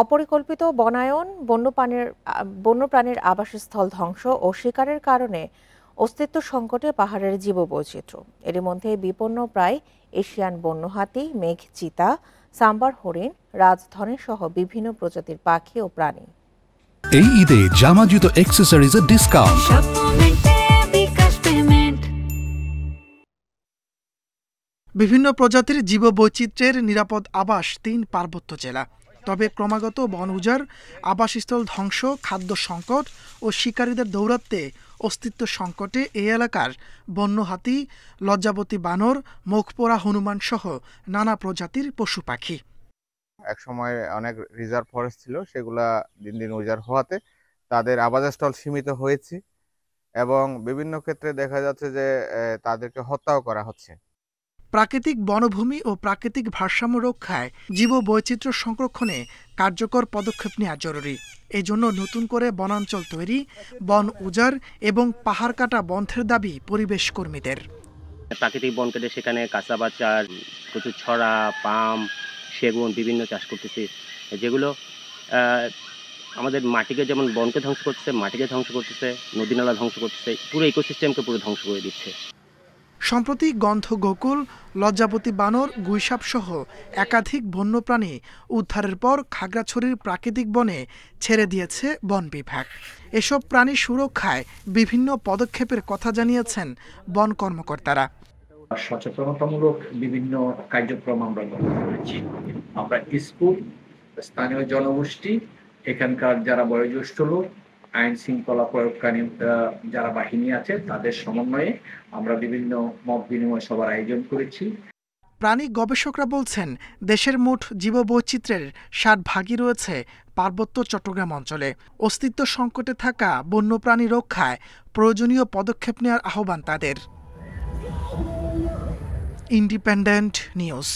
অপরিকল্পিত বনায়ন, বন্যপ্রাণীর আবাসস্থল ধ্বংস ও শিকারের কারণে অস্তিত্ব সংকটে পাহাড়ের জীববৈচিত্র্য। এরই মধ্যে বিপন্ন প্রায় এশিয়ান বন্য হাতি, মেঘ চিতা, সাম্বার হরিণ, রাজধনেশ সহ বিভিন্ন প্রজাতির পাখি ও প্রাণী। এই ঈদে জামা জুতো অ্যাক্সেসরিজের ডিসকাউন্ট। বিভিন্ন প্রজাতির জীববৈচিত্র্যের নিরাপদ আবাস ৩ পার্বত্য জেলা। তবে ক্রমাগত বন উজাড়, আবাসস্থল ধ্বংস, খাদ্য সংকট ও শিকারীদের দৌরাত্ম্যে অস্তিত্ব সংকটে এই এলাকার বন্য হাতি, লজ্জাবতী বানর, মুখপোড়া হনুমান সহ নানা প্রজাতির পশু পাখি। এক সময় অনেক রিজার্ভ ফরেস্ট ছিল, সেগুলা দিন দিন উজাড় হওয়াতে তাদের আবাসস্থল সীমিত হয়েছে এবং বিভিন্ন ক্ষেত্রে দেখা যাচ্ছে যে তাদেরকে হত্যাও করা হচ্ছে। প্রাকৃতিক বনভূমি ও প্রাকৃতিক ভারসাম্য রক্ষায় জীববৈচিত্র্য সংরক্ষণে কার্যকর পদক্ষেপ নেওয়া জরুরি। এই জন্য নতুন করে বনাঞ্চল তৈরি, বন উজাড় এবং পাহাড় কাটা বন্ধের দাবি পরিবেশ কর্মীদের। প্রাকৃতিক বন কেটে সেখানে কাঁচাবাদ চাষ, প্রচুর ছড়া, পাম, সেগুন বিভিন্ন চাষ করতেছি, যেগুলো আমাদের মাটিকে যেমন বনকে ধ্বংস করতেছে, মাটিকে ধ্বংস করতেছে, নদী নালা ধ্বংস করতেছে, পুরো ইকোসিস্টেমকে পুরো ধ্বংস করে দিচ্ছে। সম্প্রতি গন্ধ গোকুল, লজ্জাবতী বানর, গুইসাপ সহ একাধিক বন্যপ্রাণী উদ্ধারের পর খাগড়াছড়ির প্রাকৃতিক বনে ছেড়ে দিয়েছে বন বিভাগ। এসব প্রাণী সুরক্ষায় বিভিন্ন পদক্ষেপের কথা জানিয়েছেন বন কর্মকর্তারা। সচেতনতামূলক বিভিন্ন কার্যক্রম আমরা গ্রহণ করেছি। আমরা স্কুল, স্থানীয় জনগোষ্ঠী, এখানকার যারা বয়োজ্যেষ্ঠ লোক, আইন শৃঙ্খলা প্রয়োগকারী যারা বাহিনী আছে, তাদের সমন্বয়ে আমরা বিভিন্ন মত বিনিময় সভার আয়োজন করেছি। প্রাণী গবেষকরা বলছেন, দেশের মোট জীববৈচিত্র্যের 60% রয়েছে পার্বত্য চট্টগ্রাম অঞ্চলে। অস্তিত্ব সংকটে থাকা বন্যপ্রাণী রক্ষায় প্রয়োজনীয় পদক্ষেপ নেওয়ার আহ্বান তাদের। Independent news.